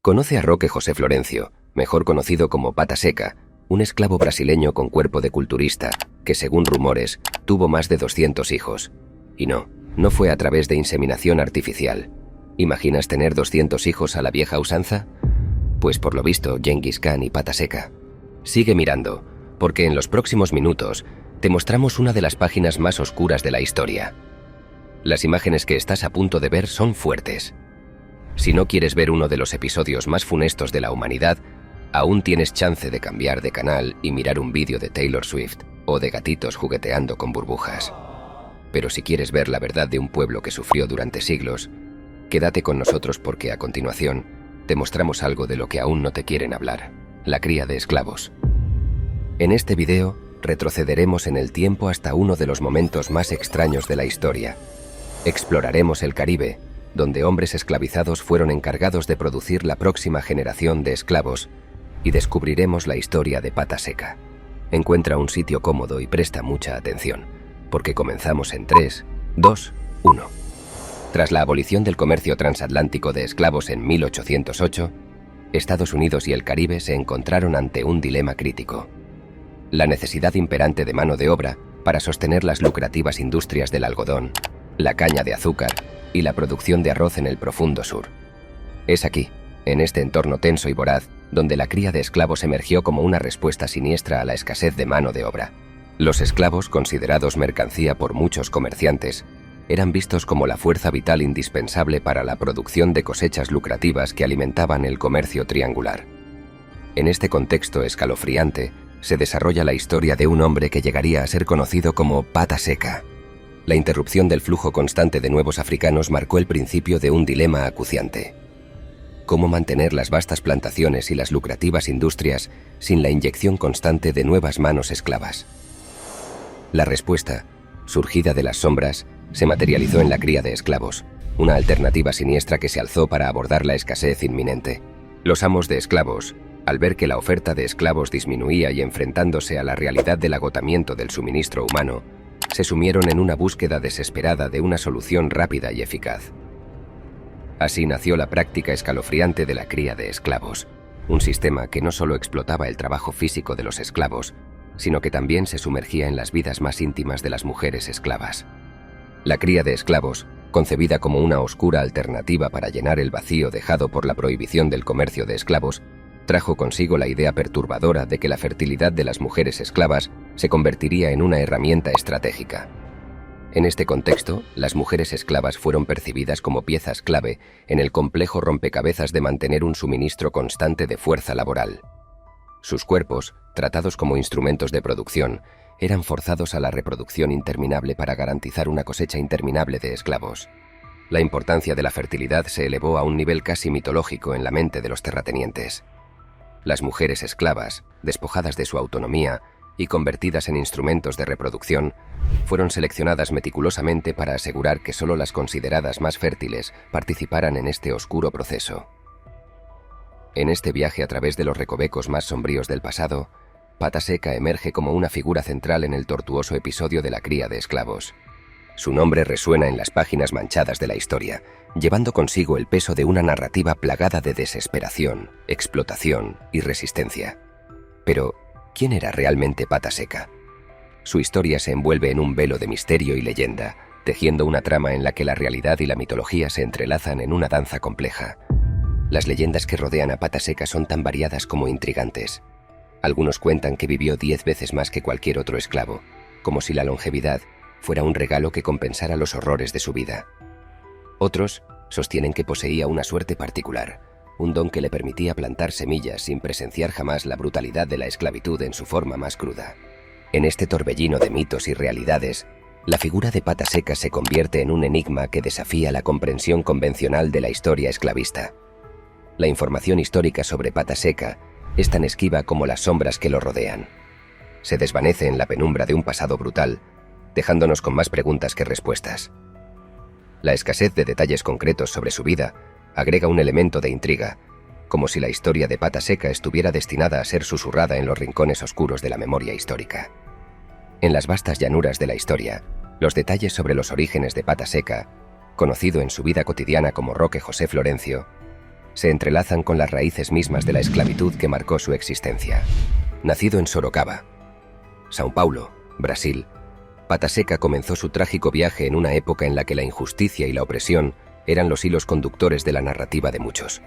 Conoce a Roque José Florencio, mejor conocido como Pata Seca, un esclavo brasileño con cuerpo de culturista que, según rumores, tuvo más de 200 hijos. Y no fue a través de inseminación artificial. ¿Imaginas tener 200 hijos a la vieja usanza? Pues por lo visto, Genghis Khan y Pata Seca. Sigue mirando, porque en los próximos minutos te mostramos una de las páginas más oscuras de la historia. Las imágenes que estás a punto de ver son fuertes. Si no quieres ver uno de los episodios más funestos de la humanidad, aún tienes chance de cambiar de canal y mirar un vídeo de Taylor Swift o de gatitos jugueteando con burbujas. Pero si quieres ver la verdad de un pueblo que sufrió durante siglos, quédate con nosotros porque a continuación te mostramos algo de lo que aún no te quieren hablar: la cría de esclavos. En este video retrocederemos en el tiempo hasta uno de los momentos más extraños de la historia. Exploraremos el Caribe, donde hombres esclavizados fueron encargados de producir la próxima generación de esclavos, y descubriremos la historia de Pata Seca. Encuentra un sitio cómodo y presta mucha atención, porque comenzamos en 3, 2, 1. Tras la abolición del comercio transatlántico de esclavos en 1808, Estados Unidos y el Caribe se encontraron ante un dilema crítico: la necesidad imperante de mano de obra para sostener las lucrativas industrias del algodón, la caña de azúcar y la producción de arroz en el profundo sur. Es aquí, en este entorno tenso y voraz, donde la cría de esclavos emergió como una respuesta siniestra a la escasez de mano de obra. Los esclavos, considerados mercancía por muchos comerciantes, eran vistos como la fuerza vital indispensable para la producción de cosechas lucrativas que alimentaban el comercio triangular. En este contexto escalofriante, se desarrolla la historia de un hombre que llegaría a ser conocido como Pata Seca. La interrupción del flujo constante de nuevos africanos marcó el principio de un dilema acuciante: ¿cómo mantener las vastas plantaciones y las lucrativas industrias sin la inyección constante de nuevas manos esclavas? La respuesta, surgida de las sombras, se materializó en la cría de esclavos, una alternativa siniestra que se alzó para abordar la escasez inminente. Los amos de esclavos, al ver que la oferta de esclavos disminuía y enfrentándose a la realidad del agotamiento del suministro humano, se sumieron en una búsqueda desesperada de una solución rápida y eficaz. Así nació la práctica escalofriante de la cría de esclavos, un sistema que no solo explotaba el trabajo físico de los esclavos, sino que también se sumergía en las vidas más íntimas de las mujeres esclavas. La cría de esclavos, concebida como una oscura alternativa para llenar el vacío dejado por la prohibición del comercio de esclavos, trajo consigo la idea perturbadora de que la fertilidad de las mujeres esclavas se convertiría en una herramienta estratégica. En este contexto, las mujeres esclavas fueron percibidas como piezas clave en el complejo rompecabezas de mantener un suministro constante de fuerza laboral. Sus cuerpos, tratados como instrumentos de producción, eran forzados a la reproducción interminable para garantizar una cosecha interminable de esclavos. La importancia de la fertilidad se elevó a un nivel casi mitológico en la mente de los terratenientes. Las mujeres esclavas, despojadas de su autonomía y convertidas en instrumentos de reproducción, fueron seleccionadas meticulosamente para asegurar que solo las consideradas más fértiles participaran en este oscuro proceso. En este viaje a través de los recovecos más sombríos del pasado, Pata Seca emerge como una figura central en el tortuoso episodio de la cría de esclavos. Su nombre resuena en las páginas manchadas de la historia, llevando consigo el peso de una narrativa plagada de desesperación, explotación y resistencia. Pero, ¿quién era realmente Pata Seca? Su historia se envuelve en un velo de misterio y leyenda, tejiendo una trama en la que la realidad y la mitología se entrelazan en una danza compleja. Las leyendas que rodean a Pata Seca son tan variadas como intrigantes. Algunos cuentan que vivió 10 veces más que cualquier otro esclavo, como si la longevidad fuera un regalo que compensara los horrores de su vida. Otros sostienen que poseía una suerte particular, un don que le permitía plantar semillas sin presenciar jamás la brutalidad de la esclavitud en su forma más cruda. En este torbellino de mitos y realidades, la figura de Pata Seca se convierte en un enigma que desafía la comprensión convencional de la historia esclavista. La información histórica sobre Pata Seca es tan esquiva como las sombras que lo rodean. Se desvanece en la penumbra de un pasado brutal, dejándonos con más preguntas que respuestas. La escasez de detalles concretos sobre su vida agrega un elemento de intriga, como si la historia de Pata Seca estuviera destinada a ser susurrada en los rincones oscuros de la memoria histórica. En las vastas llanuras de la historia, los detalles sobre los orígenes de Pata Seca, conocido en su vida cotidiana como Roque José Florencio, se entrelazan con las raíces mismas de la esclavitud que marcó su existencia. Nacido en Sorocaba, São Paulo, Brasil, Pataseca comenzó su trágico viaje en una época en la que la injusticia y la opresión eran los hilos conductores de la narrativa de muchos.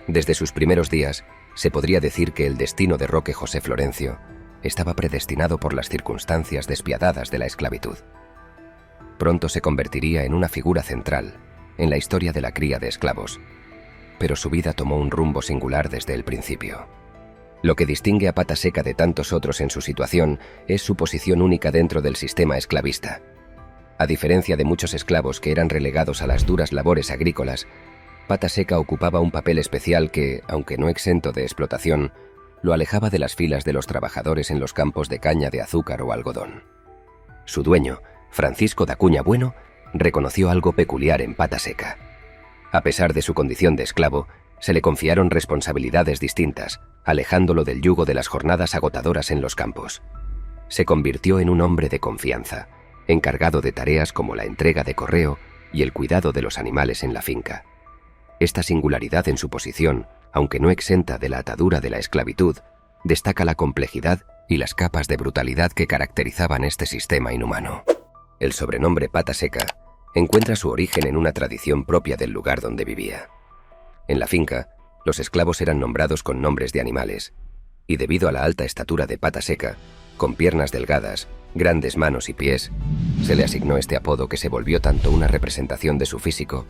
Desde sus primeros días, se podría decir que el destino de Roque José Florencio estaba predestinado por las circunstancias despiadadas de la esclavitud. Pronto se convertiría en una figura central en la historia de la cría de esclavos, pero su vida tomó un rumbo singular desde el principio. Lo que distingue a Pataseca de tantos otros en su situación es su posición única dentro del sistema esclavista. A diferencia de muchos esclavos que eran relegados a las duras labores agrícolas, Pataseca ocupaba un papel especial que, aunque no exento de explotación, lo alejaba de las filas de los trabajadores en los campos de caña de azúcar o algodón. Su dueño, Francisco da Cunha Bueno, reconoció algo peculiar en Pataseca. A pesar de su condición de esclavo, se le confiaron responsabilidades distintas, alejándolo del yugo de las jornadas agotadoras en los campos. Se convirtió en un hombre de confianza, encargado de tareas como la entrega de correo y el cuidado de los animales en la finca. Esta singularidad en su posición, aunque no exenta de la atadura de la esclavitud, destaca la complejidad y las capas de brutalidad que caracterizaban este sistema inhumano. El sobrenombre Pataseca encuentra su origen en una tradición propia del lugar donde vivía. En la finca, los esclavos eran nombrados con nombres de animales, y debido a la alta estatura de Pataseca, con piernas delgadas, grandes manos y pies, se le asignó este apodo que se volvió tanto una representación de su físico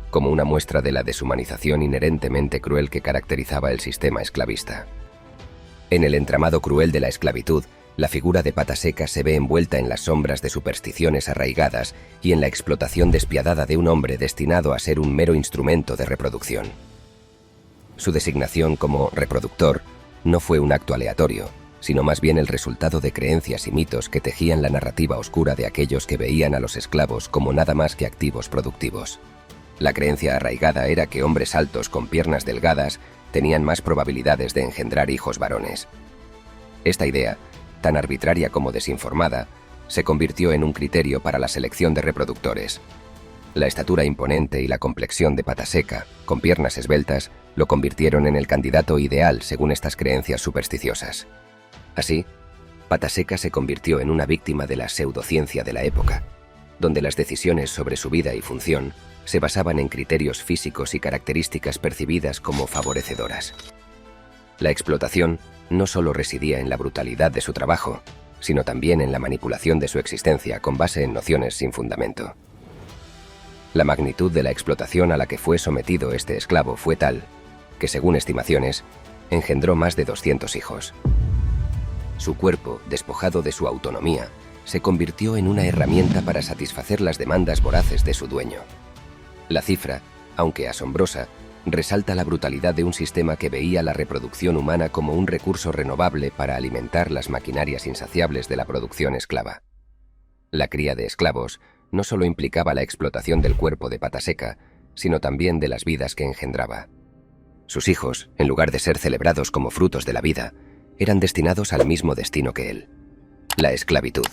como una muestra de la deshumanización inherentemente cruel que caracterizaba el sistema esclavista. En el entramado cruel de la esclavitud, la figura de Pataseca se ve envuelta en las sombras de supersticiones arraigadas y en la explotación despiadada de un hombre destinado a ser un mero instrumento de reproducción. Su designación como reproductor no fue un acto aleatorio, sino más bien el resultado de creencias y mitos que tejían la narrativa oscura de aquellos que veían a los esclavos como nada más que activos productivos. La creencia arraigada era que hombres altos con piernas delgadas tenían más probabilidades de engendrar hijos varones. Esta idea, tan arbitraria como desinformada, se convirtió en un criterio para la selección de reproductores. La estatura imponente y la complexión de Pataseca, con piernas esbeltas, lo convirtieron en el candidato ideal según estas creencias supersticiosas. Así, Pataseca se convirtió en una víctima de la pseudociencia de la época, donde las decisiones sobre su vida y función se basaban en criterios físicos y características percibidas como favorecedoras. La explotación no solo residía en la brutalidad de su trabajo, sino también en la manipulación de su existencia con base en nociones sin fundamento. La magnitud de la explotación a la que fue sometido este esclavo fue tal que, según estimaciones, engendró más de 200 hijos. Su cuerpo, despojado de su autonomía, se convirtió en una herramienta para satisfacer las demandas voraces de su dueño. La cifra, aunque asombrosa, resalta la brutalidad de un sistema que veía la reproducción humana como un recurso renovable para alimentar las maquinarias insaciables de la producción esclava. La cría de esclavos no solo implicaba la explotación del cuerpo de Pataseca, sino también de las vidas que engendraba. Sus hijos, en lugar de ser celebrados como frutos de la vida, eran destinados al mismo destino que él: la esclavitud.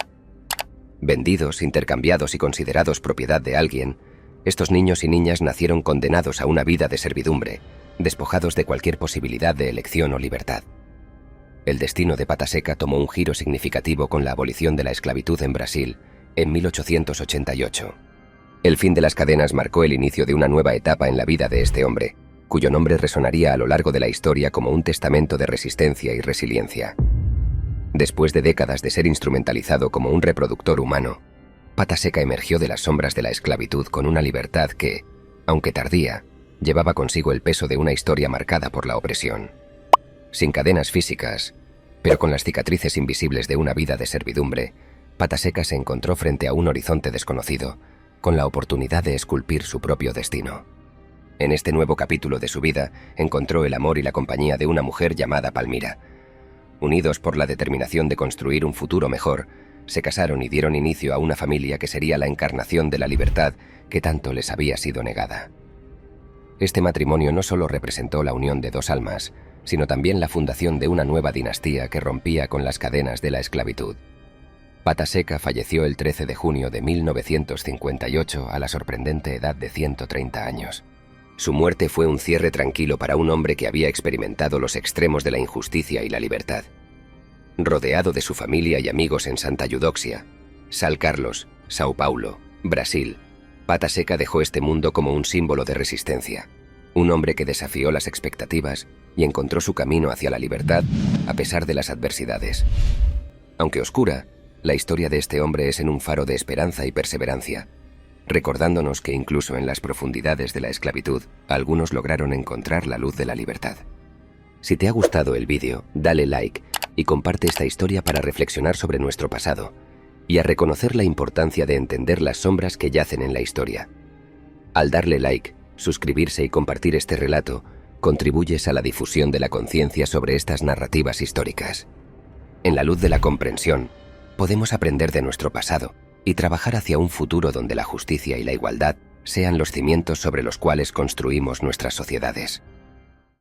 Vendidos, intercambiados y considerados propiedad de alguien, estos niños y niñas nacieron condenados a una vida de servidumbre, despojados de cualquier posibilidad de elección o libertad. El destino de Pataseca tomó un giro significativo con la abolición de la esclavitud en Brasil en 1888. El fin de las cadenas marcó el inicio de una nueva etapa en la vida de este hombre, cuyo nombre resonaría a lo largo de la historia como un testamento de resistencia y resiliencia. Después de décadas de ser instrumentalizado como un reproductor humano, Pataseca emergió de las sombras de la esclavitud con una libertad que, aunque tardía, llevaba consigo el peso de una historia marcada por la opresión. Sin cadenas físicas, pero con las cicatrices invisibles de una vida de servidumbre, Pataseca se encontró frente a un horizonte desconocido, con la oportunidad de esculpir su propio destino. En este nuevo capítulo de su vida, encontró el amor y la compañía de una mujer llamada Palmira. Unidos por la determinación de construir un futuro mejor, se casaron y dieron inicio a una familia que sería la encarnación de la libertad que tanto les había sido negada. Este matrimonio no solo representó la unión de dos almas, sino también la fundación de una nueva dinastía que rompía con las cadenas de la esclavitud. Pataseca falleció el 13 de junio de 1958 a la sorprendente edad de 130 años. Su muerte fue un cierre tranquilo para un hombre que había experimentado los extremos de la injusticia y la libertad. Rodeado de su familia y amigos en Santa Eudoxia, São Carlos, Sao Paulo, Brasil, Pata Seca dejó este mundo como un símbolo de resistencia. Un hombre que desafió las expectativas y encontró su camino hacia la libertad a pesar de las adversidades. Aunque oscura, la historia de este hombre es en un faro de esperanza y perseverancia, recordándonos que incluso en las profundidades de la esclavitud, algunos lograron encontrar la luz de la libertad. Si te ha gustado el vídeo, dale like y comparte esta historia para reflexionar sobre nuestro pasado y a reconocer la importancia de entender las sombras que yacen en la historia. Al darle like, suscribirse y compartir este relato, contribuyes a la difusión de la conciencia sobre estas narrativas históricas. En la luz de la comprensión, podemos aprender de nuestro pasado y trabajar hacia un futuro donde la justicia y la igualdad sean los cimientos sobre los cuales construimos nuestras sociedades.